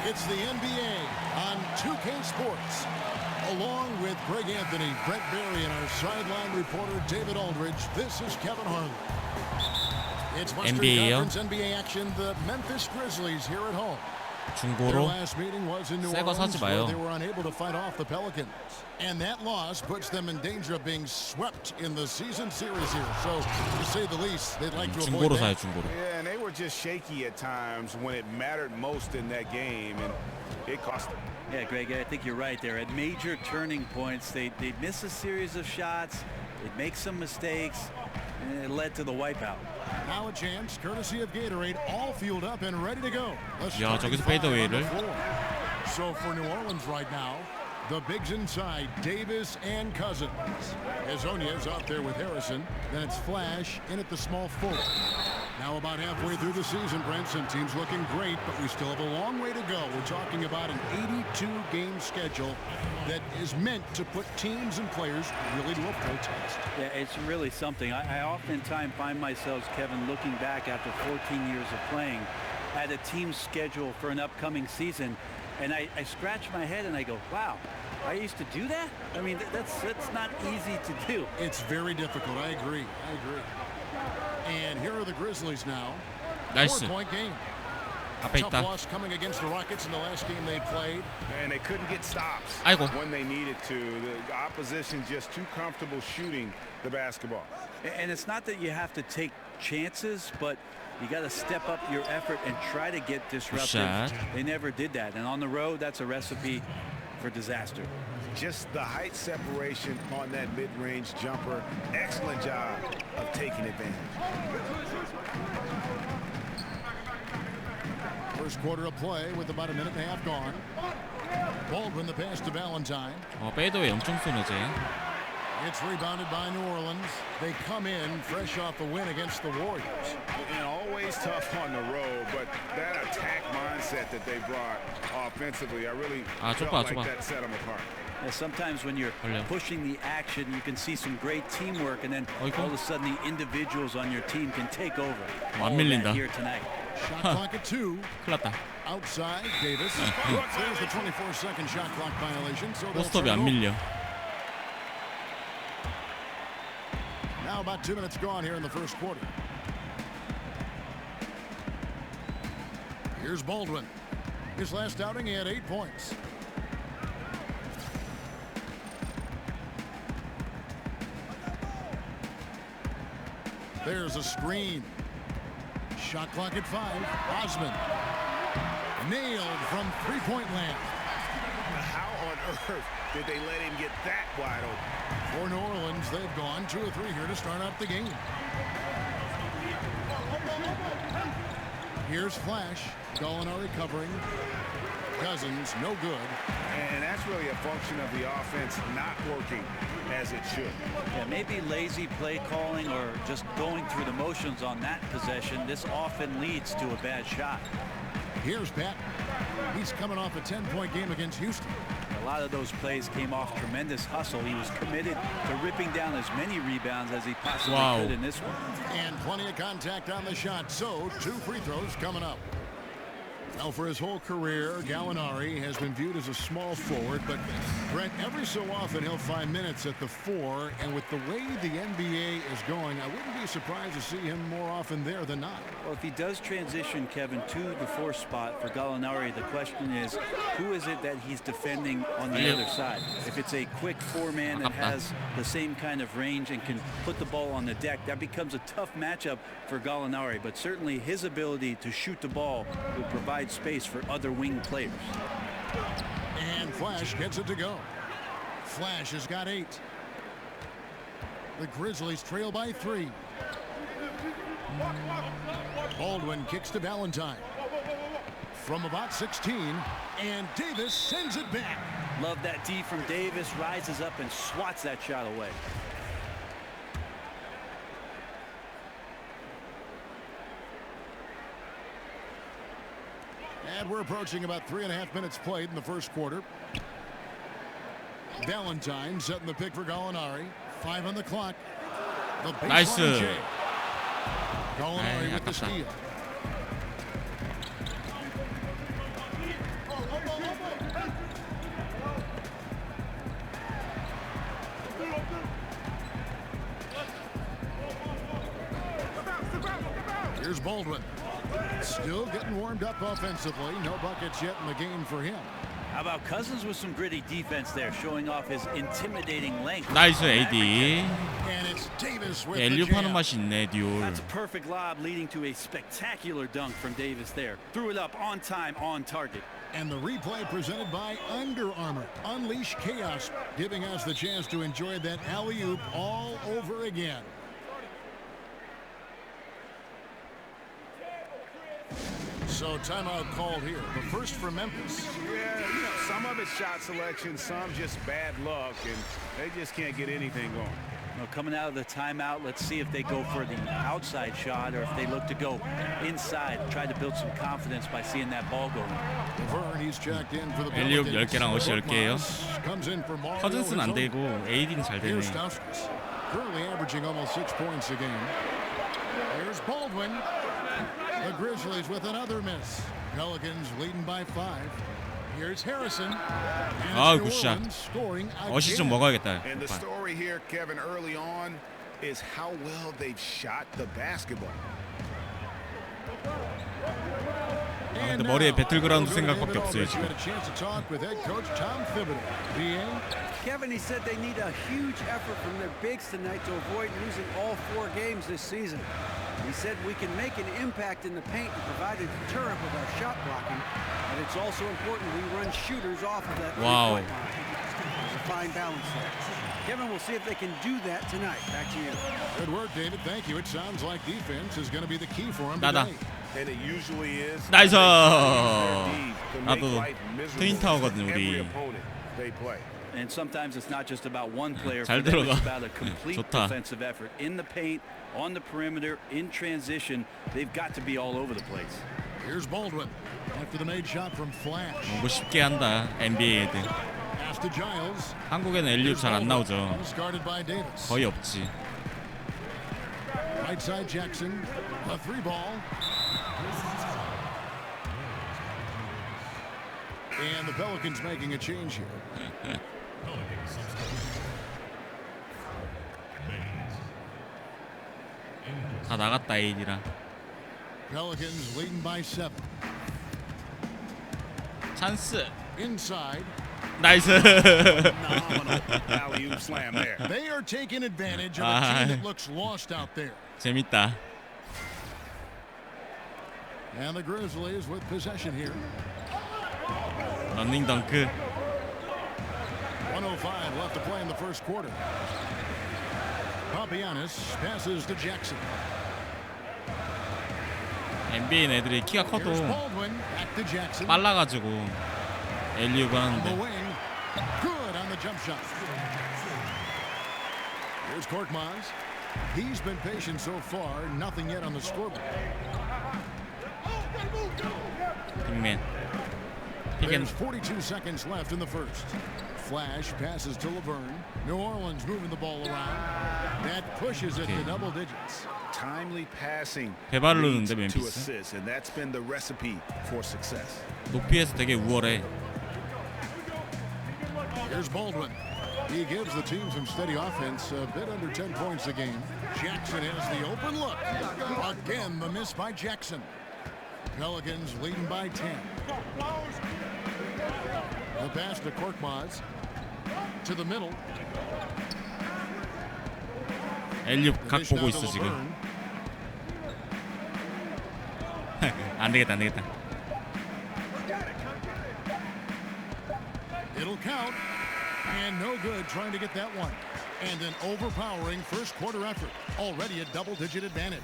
It's the NBA on 2K Sports. Along with Greg Anthony, Brett Berry, and our sideline reporter David Aldridge, this is Kevin Harlan. It's Western Conference NBA action. The Memphis Grizzlies here at home. 중고로 새거 사지 마요. They were unable to fight off the Pelicans, and that loss puts them in danger of being swept in the season series here. So, to say the least, they'd like to avoid 중고로 사요, that. 중고로. Yeah, and they were just shaky at times when it mattered most in that game, and it cost them. Yeah, Greg, I think you're right there. At major turning points, they'd miss a series of shots, they'd make some mistakes, and it led to the wipeout. Now a chance, courtesy of Gatorade, all fueled up and ready to go. 야, 저기서 페이드웨이를. So for New Orleans right now, the bigs inside, Davis and Cousins. Hezonja's out there with Harrison. Then it's Flash in at the small forward. Now about halfway through the season, Branson, team's looking great, but we still have a long way to go. We're talking about an 82-game schedule that is meant to put teams and players really to a full test. Yeah, it's really something. I oftentimes find myself, Kevin, looking back after 14 years of playing at a team's schedule for an upcoming season, and I scratch my head and I go, wow, I used to do that? I mean, that's not easy to do. It's very difficult. I agree. And here are the Grizzlies now. Nice. 4-point game. Tough loss coming against the Rockets in the last game they played. And they couldn't get stops when they needed to. The opposition just too comfortable shooting the basketball. And it's not that you have to take chances, but you got to step up your effort and try to get disruptive. They never did that. And on the road, that's a recipe for disaster. Just the height separation on that mid-range jumper. Excellent job of taking advantage. First quarter of play with about a minute and a half gone. Baldwin the pass to Valentine. 페이드웨이 엄청 쏘네, 쟤. It's rebounded by New Orleans. They come in fresh off the win against the Warriors. And always tough on the road, but that attack mindset that they brought offensively, I really felt like that set them apart. Yeah, sometimes when you're pushing the action, you can see some great teamwork, and then all of a sudden the individuals on your team can take over. 안 밀린다. Here tonight. Shot clock at 2. 큰일 났다. Outside, Davis. There's the 24-second shot clock violation. So 포스트업이 안 밀려. Now about 2 minutes gone here in the first quarter. Here's Baldwin. His last outing, he had 8 points. There's a screen. Shot clock at 5. Osman. Nailed from three-point land. How on earth did they let him get that wide open? For New Orleans, they've gone 2 or 3 here to start out the game. Here's Flash. Gallinari covering. Cousins, no good. And that's really a function of the offense not working as it should. Yeah, maybe lazy play calling or just going through the motions on that possession. This often leads to a bad shot. Here's Pat. He's coming off a 10-point game against Houston. A lot of those plays came off tremendous hustle. He was committed to ripping down as many rebounds as he possibly could in this one. And plenty of contact on the shot. So 2 free throws coming up. Now, for his whole career, Gallinari has been viewed as a small forward, but Brent, every so often he'll find minutes at the 4, and with the way the NBA is going, I wouldn't be surprised to see him more often there than not. Well, if he does transition, Kevin, to the 4 spot for Gallinari, the question is, who is it that he's defending on the other side? If it's a quick 4-man that has the same kind of range and can put the ball on the deck, that becomes a tough matchup for Gallinari, but certainly his ability to shoot the ball will provide space for other wing players. And Flash gets it to go. Flash has got 8. The Grizzlies trail by 3. Baldwin kicks to Valentine. From about 16, and Davis sends it back. Love that D from Davis, rises up and swats that shot away. And we're approaching about 3.5 minutes played in the first quarter. Valentine setting the pick for Gallinari. 5 on the clock. The baseline J. Gallinari with the steal. Here's Baldwin. Still getting warmed up offensively. No buckets yet in the game for him. How about Cousins with some gritty defense there, showing off his intimidating length. 나이스 AD. And it's Davis with 앨리웁 the 하는 jam. 맛이 있네 듀얼. That's a perfect lob leading to a spectacular dunk from Davis there. Threw it up on time, on target. And the replay presented by Under Armour. Unleash chaos, giving us the chance to enjoy that alley-oop all over again. So timeout called here. The first for Memphis. Yeah, you know, some of it's shot selection, some just bad luck, and they just can't get anything going. Well, coming out of the timeout, let's see if they go for the outside shot or if they look to go inside, try to build some confidence by seeing that ball go in. Vern, he's checked in for the 앨리웁 Pelicans. 10개랑 어시 10개예요. Comes in for Mario. 커즌스는 안 되고 AD는 잘 되네. Here's Stauskas, currently averaging almost 6 points a game. Here's Baldwin. The Grizzlies with another miss. Pelicans leading by 5. Here's Harrison. 아, And New 굿샷. Orleans scoring 어시 좀 again. 먹어야겠다. And the story here, Kevin, early on is how well they've shot the basketball. 아, 근데 머리에 배틀그라운드 생각밖에 없어요 지금. Kevin, he said they need a huge effort from their bigs tonight to avoid losing all 4 games this season. He said we can make an impact in the paint and provide a deterrent with our shot blocking, but it's also important we run shooters off of that Wow. three-point line. There's a fine balance there. Kevin, we'll see if they can do that tonight. Back to you. Good work, David. Thank you. It sounds like defense is going to be the key for him 나다. today. And it usually is. 나이스. To make 나도 life miserable 트윈 타워거든 for every 우리. opponent they play. And sometimes it's not just about one player. 잘 For them, 들어가. it's about a complete 좋다. defensive effort in the paint, on the perimeter, in transition. They've got to be all over the place. Here's Baldwin after the made shot from Flash. 뭐 쉽게 한다 NBA 애들. Pass to Giles. 한국에는 앨리웁 잘 안 나오죠. Discarded by Davis. 거의 없지. Right side Jackson. A 3-ball. And the Pelicans making a change here. 다 나갔다 AD랑. Pelicans leading by 7. 찬스. Inside. 나이스. Phenomenal alley-oop slam there. They are taking advantage of a team that looks lost out there. 재밌다. And the Grizzlies with possession here. 런닝 덩크. 1:05 left to play in the first quarter. Papianis passes to Jackson. NBA 애들이 키가 커도 Here's Baldwin back to Jackson. 빨라가지고 앨리웁 On the 하는데. wing. Good on the jump shot. Here's Korkmaz. He's been patient so far. Nothing yet on the scoreboard. 빅맨. There's 42 seconds left in the first. Flash passes to Laverne. New Orleans moving the ball around. That pushes it to double digits. Timely passing 배발을 leads 넣는데 to 멤피스. assists, and that's been the recipe for success. 높이에서 되게 우월해. Here's Baldwin. He gives the team some steady offense, a bit under 10 points a game. Jackson has the open look. Again, the miss by Jackson. Pelicans leading by 10. The pass to Korkmaz. To the middle. 앨리웁 각 Dish 보고 down to 있어 지금. Laverne. 안 되겠다 안 되겠다. It'll count. And no good trying to get that one. And an overpowering first quarter effort. Already a double-digit advantage.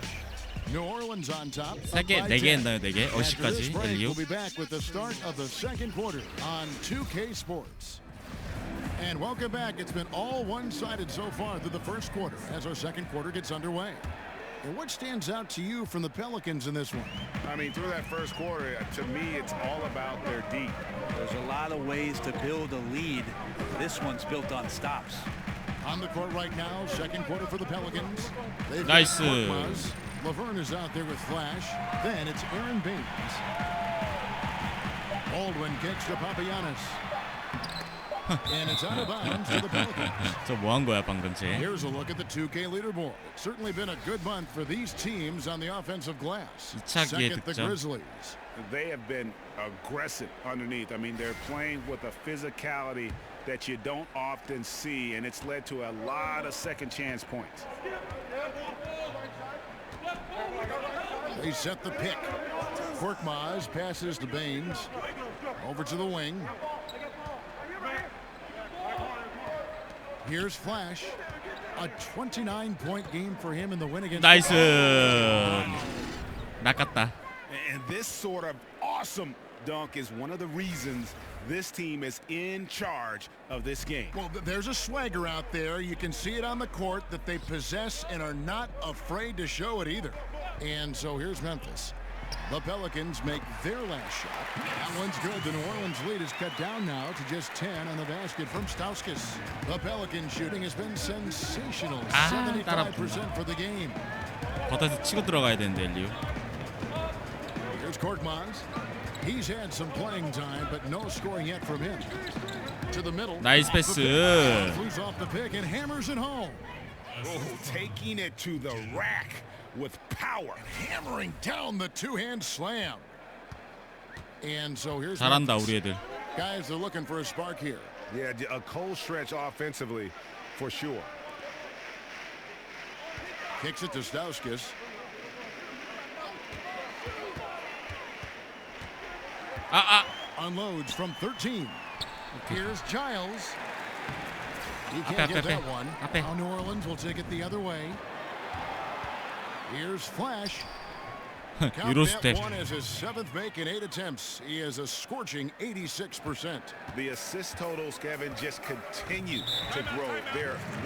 New Orleans on top. 3개, 4개 했나요? 4개? After this 어시까지 break, we'll 앨리웁. be back with the start of the second quarter on 2K Sports. And welcome back. It's been all one-sided so far through the first quarter as our second quarter gets underway. And what stands out to you from the Pelicans in this one? I mean, through that first quarter, to me, it's all about their deep. There's a lot of ways to build a lead. This one's built on stops. On the court right now, second quarter for the Pelicans. They've Nice. got Korkmaz. Laverne is out there with Flash. Then it's Aaron Baines. Baldwin kicks to Papianis. And it's out of bounds for the Pelicans. 저 뭐 한 거야 방금 쟤? Here's a look at the 2K leaderboard. It's certainly been a good month for these teams on the offensive glass. 2차 기회 Second, the 득점. Grizzlies. They have been aggressive underneath. I mean, they're playing with a physicality that you don't often see, and it's led to a lot of second chance points. They set the pick. Korkmaz passes to Baines. Over to the wing. Here's Flash. A 29-point game for him in the win against. 나이스. 낚았다. And this sort of awesome dunk is one of the reasons this team is in charge of this game. Well, there's a swagger out there. You can see it on the court that they possess and are not afraid to show it either. And so here's Memphis. The Pelicans make their last shot. That one's good. The New Orleans lead is cut down now to just 10 on the basket from Stauskas. The Pelican shooting has been sensational. 75% for the game. 겉에서 치고 들어가야 되는데 엘리우. Here's Korkmaz. He's had some playing time, but no scoring yet from him. To the middle. 나이스 패스. Flees off the pick and hammers it home. Oh, taking it to the rack with power. Hammering down the two-hand slam. And so here's 잘한다 Memphis. 우리 애들. Guys, they're looking for a spark here. Yeah, a cold stretch offensively for sure. Kicks it to Stauskas. Unloads from 13. Here's Giles. He can't get that one. Now New Orleans will take it the other way. Here's Flash. Count that one as his 7th make in 8 attempts. He has a scorching 86%. The assist totals, Kevin, just continue to grow.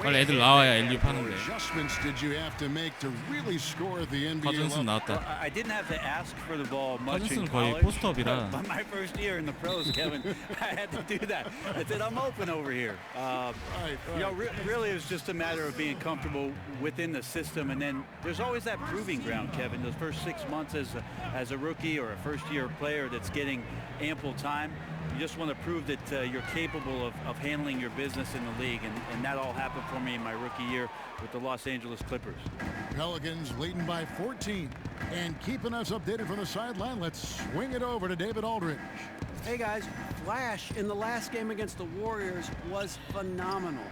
빨리 애들 나와야 엘리웁 하는데. Adjustments did you have to make to really score at the NBA 커즌슨 level? 나왔다. I didn't have to ask for the ball much in 커즌슨 거의 college. 포스트업이라. But my first year in the pros, Kevin, I had to do that. I said, I'm open over here. You know, really, it was just a matter of being comfortable within the system. And then there's always that proving ground, Kevin. Those first 6 months as a rookie or a first-year player that's getting ample time, you just want to prove that you're capable of handling your business in the league. And that all happened for me in my rookie year with the Los Angeles Clippers. Pelicans leading by 14. And keeping us updated from the sideline, let's swing it over to David Aldridge. Hey guys, Flash in the last game against the Warriors was phenomenal.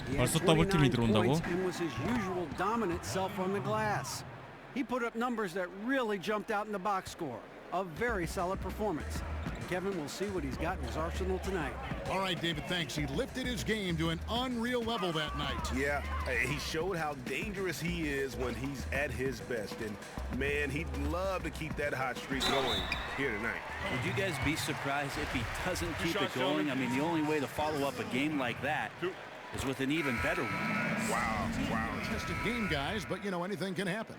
He had 벌써 더블팀이 29 들어온다고? points and was his usual dominant self on the glass. He put up numbers that really jumped out in the box score. A very solid performance. Kevin will see what he's got in his arsenal tonight. All right, David, thanks. He lifted his game to an unreal level that night. Yeah, he showed how dangerous he is when he's at his best. And, man, he'd love to keep that hot streak going here tonight. Would you guys be surprised if he doesn't keep it going? I mean, the only way to follow up a game like that is with an even better one. Wow. Tested game, guys, but, you know, anything can happen.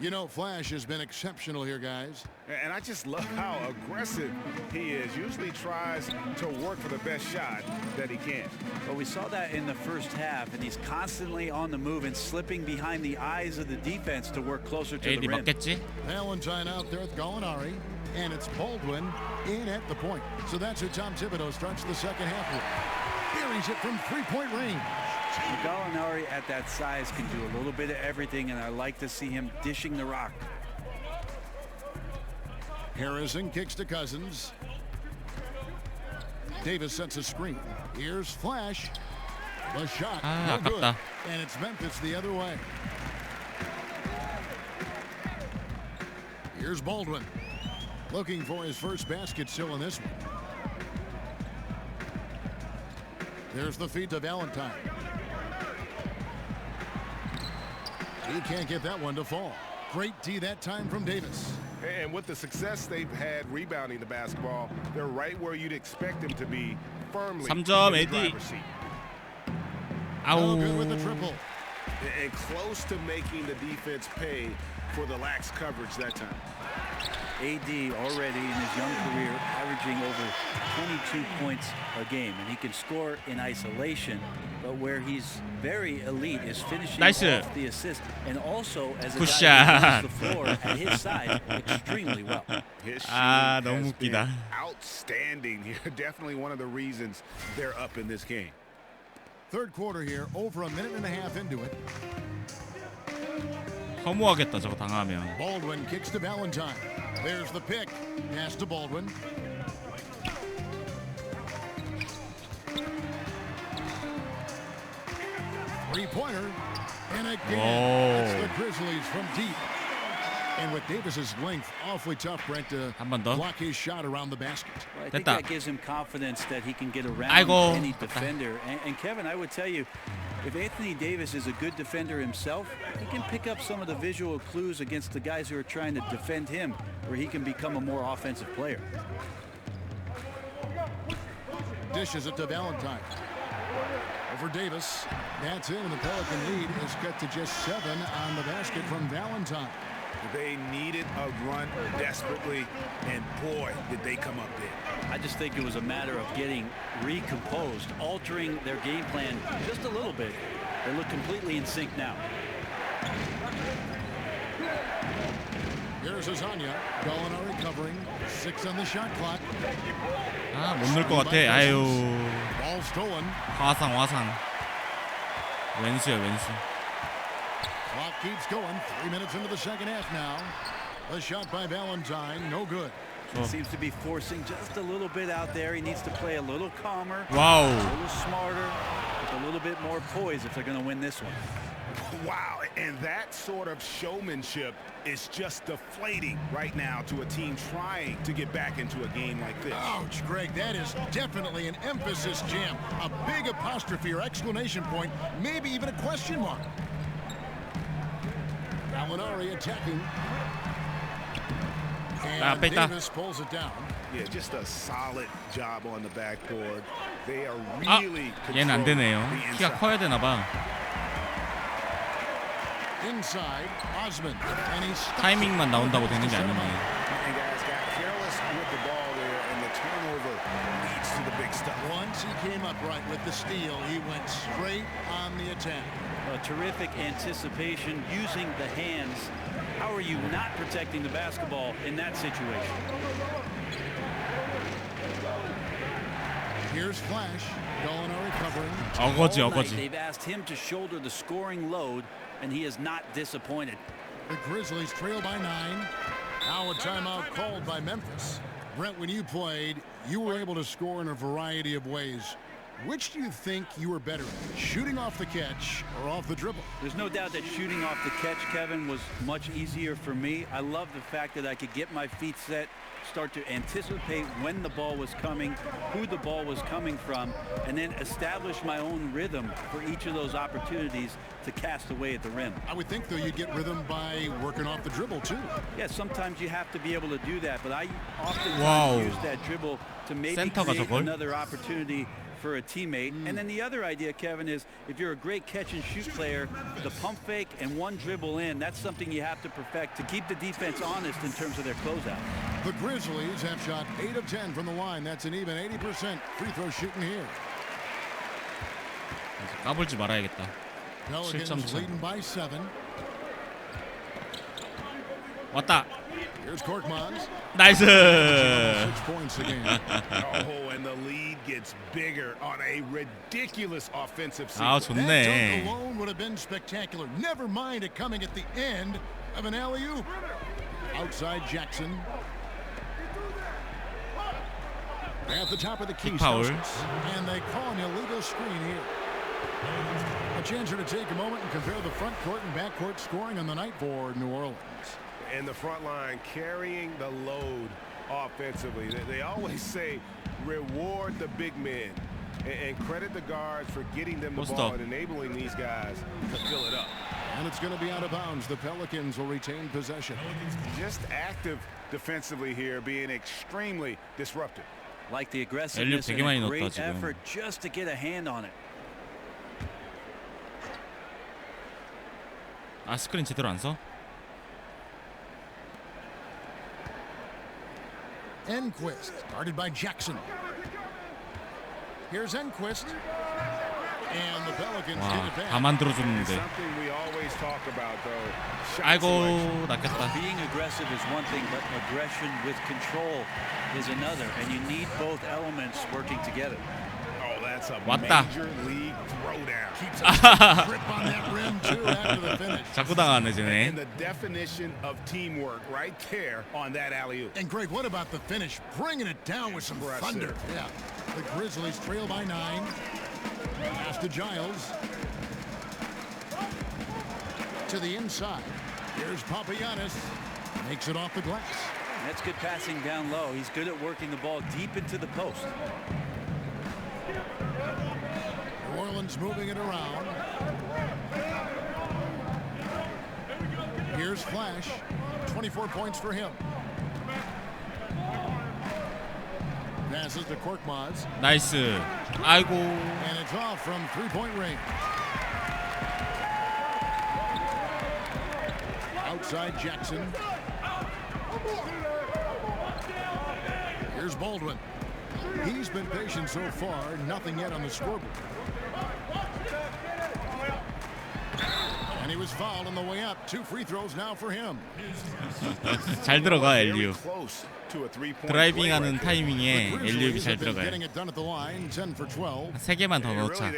You know, Flash has been exceptional here, guys. And I just love how aggressive he is. Usually tries to work for the best shot that he can. But we saw that in the first half, and he's constantly on the move and slipping behind the eyes of the defense to work closer to the AD rim. 맞겠지? Valentine out there with Gallinari, and it's Baldwin in at the point. So that's who Tom Thibodeau starts the second half with. Buries it from three-point range. Gallinari at that size can do a little bit of everything, and I like to see him dishing the rock. Harrison kicks to Cousins. Davis sets a screen. Here's Flash. The shot, no good. 아깝다. And it's Memphis the other way. Here's Baldwin. Looking for his first basket still in this one. There's the feed to Valentine. He can't get that one to fall. Great D that time from Davis. And with the success they've had rebounding the basketball, they're right where you'd expect them to be, firmly 3점 in the AD. driver's seat. No good with the triple. And close to making the defense pay for the lax coverage that time. AD already in his young career averaging over 22 points a game, and he can score in isolation. But where he's very elite is finishing 나이스. off the assist, and also as a 굿샷. guy who runs the floor at his side extremely well. His 아, shooting 너무 has been 웃기다. outstanding here. Definitely one of the reasons they're up in this game. Third quarter here, over a minute and a half into it. 허무하겠다 저거 당하면. Baldwin kicks to Valentine. There's the pick. Pass to Baldwin. Three-pointer. And again, it's the Grizzlies from deep. And with Davis's length, awfully tough, Brent, to 한 번 더. block his shot around the basket. Well, I think 됐다. that gives him confidence that he can get around 아이고. any defender. And Kevin, I would tell you, if Anthony Davis is a good defender himself, he can pick up some of the visual clues against the guys who are trying to defend him, where he can become a more offensive player. Dishes it to Valentine. Over Davis. That's it, and the Pelican lead is cut to just 7 on the basket from Valentine. They needed a run desperately, and boy, did they come up big. I just think it was a matter of getting recomposed, altering their game plan just a little bit. They look completely in sync now. Here's Azania. Gallinari covering. 6 on the shot clock. 아, 못 넣을 것 같아. 아유. Ball stolen. 화상. 왼수야 왼수. Clock keeps going. 3 minutes into the second half now. A shot by Valentine. No good. He seems to be forcing just a little bit out there. He needs to play a little calmer, 와우. a little smarter, with a little bit more poise if they're going to win this one. Wow, and that sort of showmanship is just deflating right now to a team trying to get back into a game like this. Ouch, Greg. That is definitely an emphasis jam. A big apostrophe or exclamation point, maybe even a question mark. Gallinari attacking. And Davis pulls it down. Yeah, just a solid job on the backboard. They are 아, really 얘는 안 되네요. controlling the 키가 inside. 커야 되나 봐. Inside, Osman. And he's 타이밍만 나온다고 되는 게 아니네. And guys got careless with the ball there, and the turnover leads to the big stuff. Once he came up right with the steal, he went straight on the attack. A terrific anticipation using the hands. How are you not protecting the basketball in that situation? Here's Flash. Gallinari covering. 어거지 All night, 어거지. they've asked him to shoulder the scoring load, and he is not disappointed. The Grizzlies trail by 9. Now a timeout called by Memphis. Brent, when you played, you were able to score in a variety of ways. Which do you think you were better at, shooting off the catch or off the dribble? There's no doubt that shooting off the catch, Kevin, was much easier for me. I love the fact that I could get my feet set, start to anticipate when the ball was coming, who the ball was coming from, and then establish my own rhythm for each of those opportunities to cast away at the rim. I would think, though, you'd get rhythm by working off the dribble, too. Yeah, sometimes you have to be able to do that, but I often Wow. use that dribble to maybe 센터가 create 저걸? another opportunity for a teammate. And then the other idea, Kevin, is if you're a great catch and shoot player, the pump fake and one dribble in, that's something you have to perfect to keep the defense honest in terms of their closeout. The Grizzlies have shot 8 of 10 from the line. That's an even 80% free throw shooting here. 까불지 말아야겠다. Pelicans 7점 차. leading by 7. 왔다. Here's Korkmaz. 나이스. 6 points again. Oh, and the lead gets bigger on a ridiculous offensive 아, sequence. That 좋네. dunk alone would have been spectacular. Never mind it coming at the end of an alley-oop. Outside Jackson. At the top of the key, foul. and they call an illegal screen here. A chance here to take a moment and compare the front court and back court scoring on the night for New Orleans. And the front line carrying the load offensively. They always say reward the big men and credit the guards for getting them the ball and enabling these guys to fill it up. And it's going to be out of bounds. The Pelicans will retain possession. Just active defensively here, being extremely disruptive. Like the aggressiveness 되게 and 많이 a 넣었다, great 지금. effort just to get a hand on it. 아, 스크린 제대로 안 써? Enquist, guarded by Jackson. Here's Enquist. And the Pelicans get it back. 다 만들어줬는데. 아이고, 낚였다. Being aggressive is one thing, but aggression with control is another, and you need both elements working together. Oh, that's a 왔다. major league throwdown. Keeps a grip on that rim too after the finish. 자꾸 당하네 쟤네. And the definition of teamwork right there on that alley-oop. And Greg, what about the finish? Bringing it down with some thunder. Yeah. The Grizzlies trail by 9. Pass to Giles. To the inside. Here's Papagiannis. Makes it off the glass. That's good passing down low. He's good at working the ball deep into the post. New Orleans moving it around. Here's Flash. 24 points for him. Passes to Korkmaz. 나이스. 아이고. And it's off from three-point range. Outside Jackson. Here's Baldwin. He's been patient so far. Nothing yet on the scoreboard. And he was fouled on the way up. 2 free throws now for him. 잘 들어가 엘리웁. 드라이빙하는 타이밍에 엘리웁이 잘 들어가요. 3개만 더 넣자.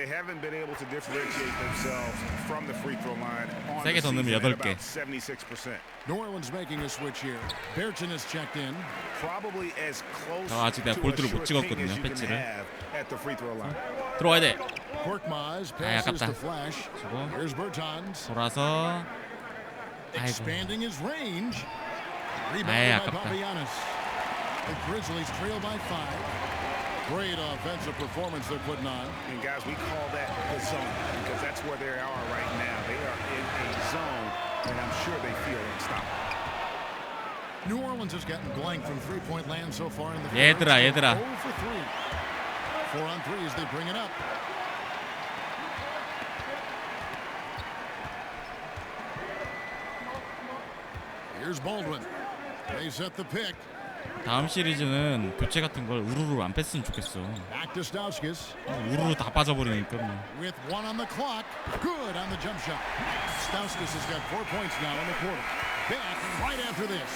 3개 더 넣으면 8개. New Orleans making a switch here. Bertin has checked in. 아직 내가 볼트를 못 찍었거든요. 패치를. 들어와야 돼. Korkmaz 아, passes 아깝다. to Flash. Here's Bertans. 돌아서. 아이고. Expanding his range. 아이, Rebounded by 아깝다. Papagiannis. The Grizzlies trail by 5. Great offensive performance they're putting on. And guys, we call that the zone because that's where they are right now. They are in a zone, and I'm sure they feel unstoppable. New Orleans has gotten blank from three-point land so far in the 얘들아, 얘들아. 0 for 3. 4 on 3 as they bring it up. Here's Baldwin. They set the pick. 다음 시리즈는 교체 같은 걸 우르르 안 뺐으면 좋겠어. Back to Stauskas. 우르르 다 빠져버리니까. With 1 on the clock. Good on the jump shot. Stauskas has got 4 points now in the quarter. Back right after this.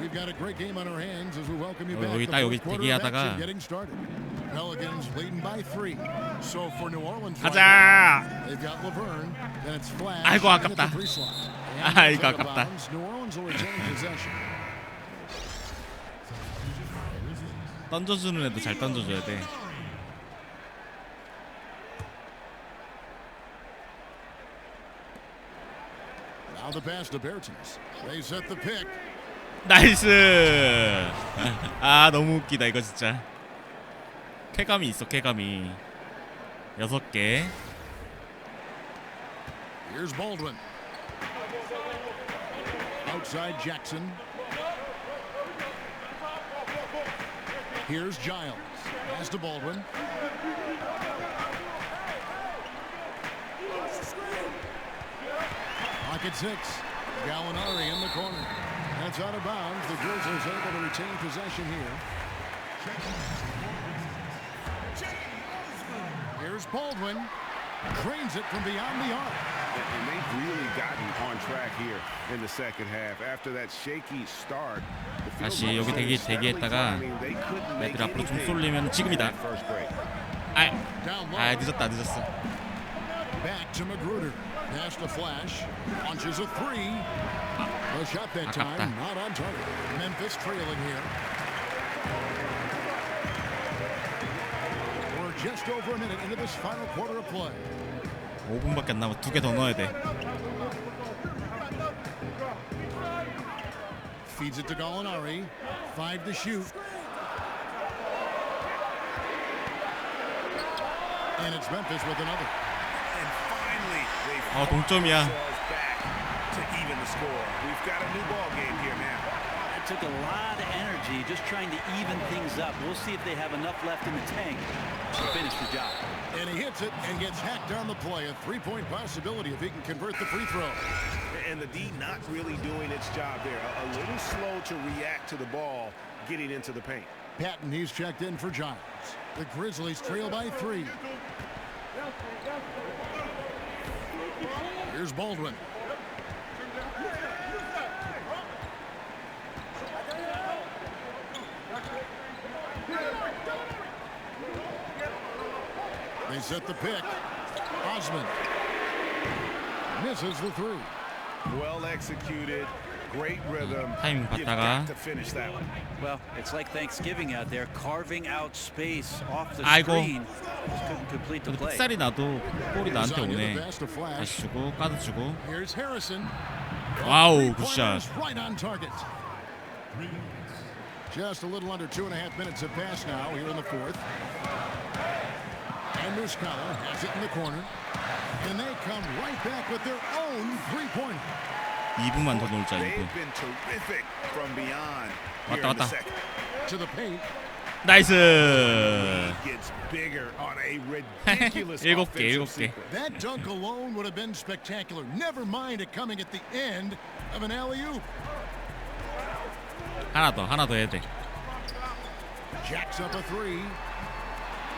We've got a great game on our hands as we welcome you back. 여기 딱 여기 대기하다가 getting started. Pelicans leading by 3. So for New Orleans, 가자. they've got Laverne, then it's Flash. 아이고, in at 아깝다. the 3 slot. 아이고, 아깝다. New Orleans will retain possession. 던져주는 애도 잘 던져줘야 돼. Now the pass to Bertans. They set the pick. 나이스. 아 너무 웃기다 이거 진짜. 쾌감이 있어 쾌감이. 6개. Here's Baldwin. Outside Jackson. Here's Giles. Pass to Baldwin. Pocket 6. Gallinari in the corner. That's out of bounds. The Grizzlies able to retain possession here. Here's Baldwin. Drains it from beyond the arc. And they've really gotten on track here in the second half. After that shaky start, 다시 여기 대기했다가 애들 앞으로 좀 쏠리면 지금이다. 아 늦었다 늦었어. Back to Magruder. Pass to Flash. Launches a 3. A shot that time. Not on target. Memphis trailing here. We're just over a minute into this final quarter of play. 5분밖에 안 남아. 2개 더 넣어야 돼. Feeds it to Gallinari. 5 to shoot. And it's Memphis with another. And finally, they 동점이야. back to even the score. We've got a new ball game here now. took a lot of energy just trying to even things up. We'll see if they have enough left in the tank to finish the job. And he hits it and gets hacked on the play. A three-point possibility if he can convert the free throw. And the D not really doing its job there. A little slow to react to the ball getting into the paint. Patton, he's checked in for Giants. The Grizzlies trail by 3. Here's Baldwin. They set the pick. Osman misses the 3. Well executed. Great rhythm. 타이밍 You've 봤다가 got to finish that one. Well, it's like Thanksgiving out there, carving out space off the 아이고. screen. Just couldn't complete the play. 픽살이 나도 볼이 나한테 오네. Pass to Flash. 다시 주고 까드 주고. Here's Harrison. 와우 굿샷. Right on target. Just a little under 2.5 minutes have passed now here in the 4th. And Muscala has it in the corner. And they come right back with their own three-pointer. 2분만 더 놀자 2분. They've been terrific from beyond here 왔다 in the 왔다. second. To the paint. 나이스. Gets bigger on a ridiculous 7개 offensive 7개. sequence. That dunk alone would have been spectacular. Never mind it coming at the end of an alley-oop. 하나 더 해야 돼. Jacks up a 3.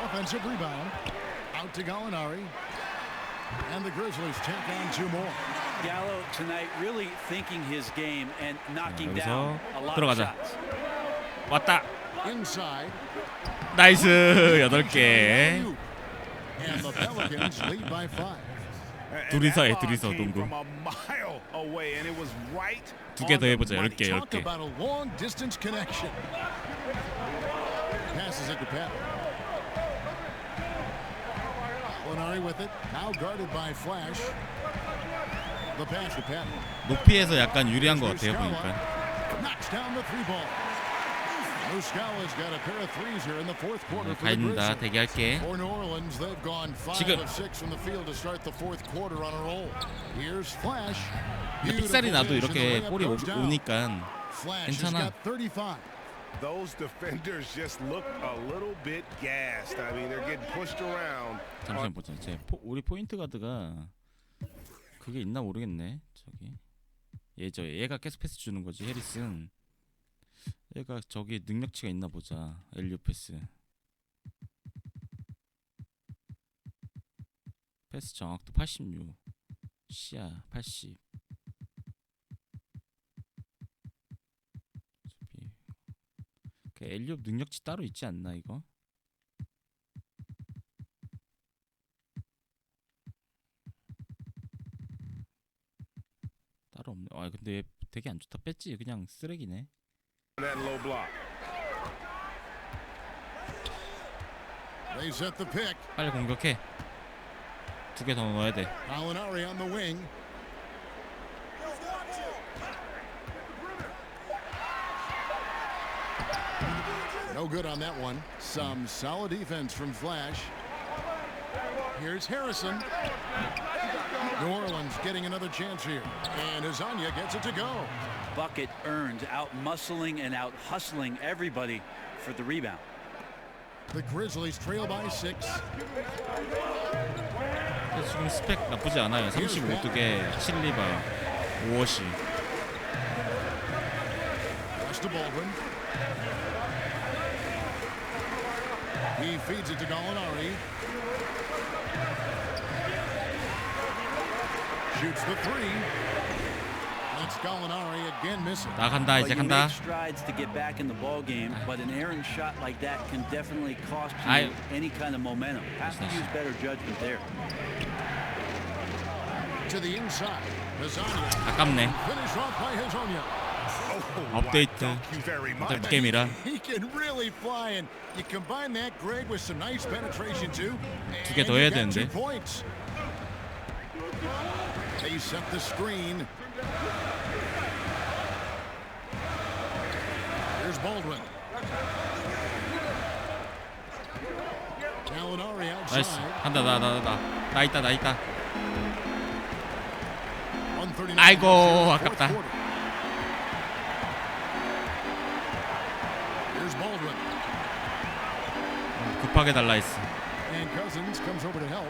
Offensive rebound. Out to Gallinari. And the Grizzlies take on 2 more. Gallo tonight really thinking his game and knocking 여기서 down a lot of 들어가자. shots. 왔다. Inside. 나이스 8개. And the Pelicans lead by 5. And 둘이서 해, that ball 둘이서 came 농구. from a mile away, and it was right 2개 더 on the 해보자. money. 10개 Talk 10개. about a long distance connection. Passes it to Pat. Gallinari with it. Now guarded by Flash. The pass to Pat. 높이에서 약간 유리한 것 같아요 보니까. Knocks down the 3-ball. Muscala's got a pair of threes here in the 4th quarter for the 가입니다. Grizzlies. 대기할게. For New Orleans, they've gone 5 지금. of 6 from the field to start the 4th quarter on a roll. Here's Flash. 픽살이 나도 Beautiful 이렇게 finish, and the 볼이 layup goes down. 오니까 Flash has 괜찮아. got 35. Those defenders just look a little bit gassed. I mean, they're getting pushed around. 잠시만 보자. 우리 포인트 가드가 그게 있나 모르겠네. 저기 얘가 계속 패스 주는 거지. 해리슨. 얘가 저기 능력치가 있나 보자. 앨리웁 패스. 패스 정확도 86. 시야 80. 그 앨리웁 능력치 따로 있지 않나 이거? 따로 없네. 아 근데 얘 되게 안 좋다. 뺐지. 그냥 쓰레기네. That low block. They set the pick. 빨리 공격해. 2개 더 넣어야 돼. Gallinari on the wing. No good on that one. Some solid defense from Flash. Here's Harrison. New Orleans getting another chance here. And Azania gets it to go. Bucket earned, out muscling and out hustling everybody for the rebound. The Grizzlies trail by 6. 지금 스펙 나쁘지 않아요. 35개 7리바 5어시. Pass to Baldwin. He feeds it to Gallinari. Shoots the 3. That's Gallinari again missing. 나간다 이제 But you 간다. make strides to get back in the ball game, but an errant shot like that can definitely cost you 아유. any kind of momentum. Have to use better judgment there. To the inside. Azania. 아깝네. Finish off by Hazonia. 업데이트. Thank you very much. 게임이라. He can really fly, and you combine that, Greg, with some nice penetration too. 2개 더 해야 되는데. 2 points. They set the screen. Here's Baldwin. Gallinari 나이스. outside. 한다 나 있다. 139 아이고, fourth 아깝다. quarter. 급하게 달라 했어. And Cousins comes over to help.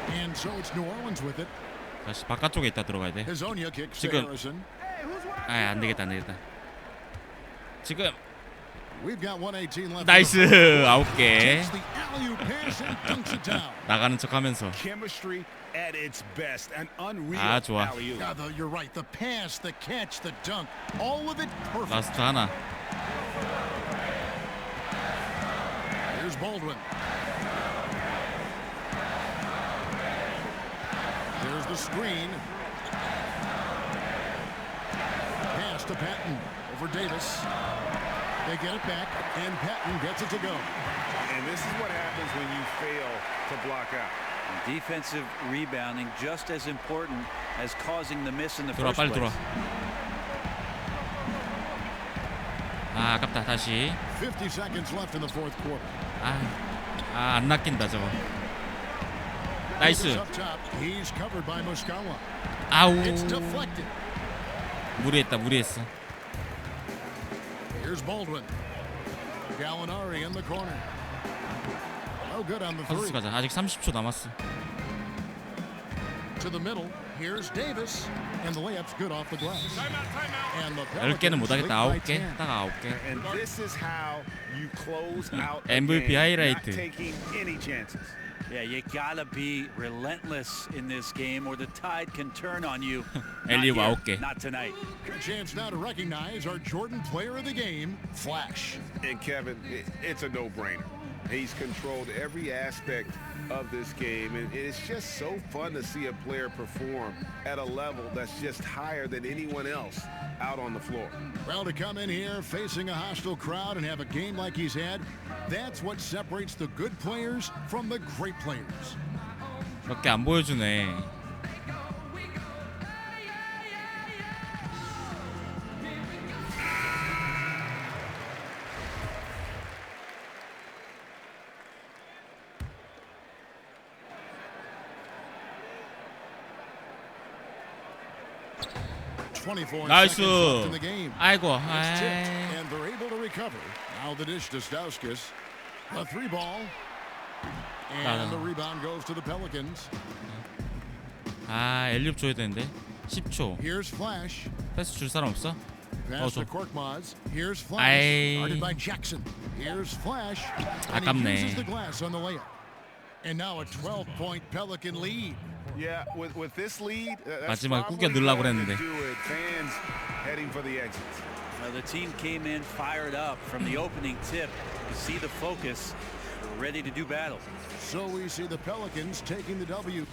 And so it's New Orleans with it. 다시 바깥쪽에 있다 들어가야 돼. Hazonia kicks to 지금. Harrison. 아, 안 되겠다, 안 되겠다. 지금 We've got 118 left. 나이스 9개. Takes the alley-oop pass and dunks it down. 나가는 척하면서. Chemistry at its best. An unreal 아, 좋아. alley-oop. Yeah, you're right. The pass, the catch, the dunk, all of it perfect. 라스트 하나. Here's Baldwin. There's the screen. Pass to Patton over Davis. They get it back, and Patton gets it to go. And this is what happens when you fail to block out. Defensive rebounding just as important as causing the miss in the 들어와, first 빨리 place. 들어와. 아, 아깝다. 다시. 50 seconds left in the fourth quarter. 안 낚인다 저거. 나이스. Up top, he's covered by Muskawa. 아우. It's deflected. 무리했어. Here's Baldwin. Gallinari in the corner. Oh, good on the three. 카스스 가자. 아직 30초 남았어. To the middle. Here's Davis, and the layup's good off the glass. And the 10개는 못 Pelicans 하겠다. lead by 9개. 10. 딱 9개. And this is how you close out a MVP game, 하이라이트. not taking any chances. Yeah, you gotta be relentless in this game, or the tide can turn on you. 앨리웁 Not 9개. here, not tonight. Good chance now to recognize our Jordan player of the game, Flash. And Kevin, it's a no-brainer. He's controlled every aspect of this game, and it's just so fun to see a player perform at a level that's just higher than anyone else out on the floor. Well, to come in here facing a hostile crowd and have a game like he's had, that's what separates the good players from the great players. 몇 개 안 보여주네. 나이스. 아이고. And they're able to recover. Now the dish to Stauskas. A three ball. And the rebound goes to the Pelicans. 앨리웁 줘야 되는데. 10초. Here's Flash. 패스 줄 사람 없어? Pass to Korkmaz. Here's Flash. Guarded by Jackson. Here's Flash. And he uses the glass on the layup. And now a 12-point Pelican lead. Yeah, with this lead, that's 마지막에 probably 꾸겨 넣으려고 going 그랬는데. to do it. Fans heading for the exits. The team came in fired up from the opening tip. You can see the focus. They're ready to do battle. So we see the Pelicans taking the W.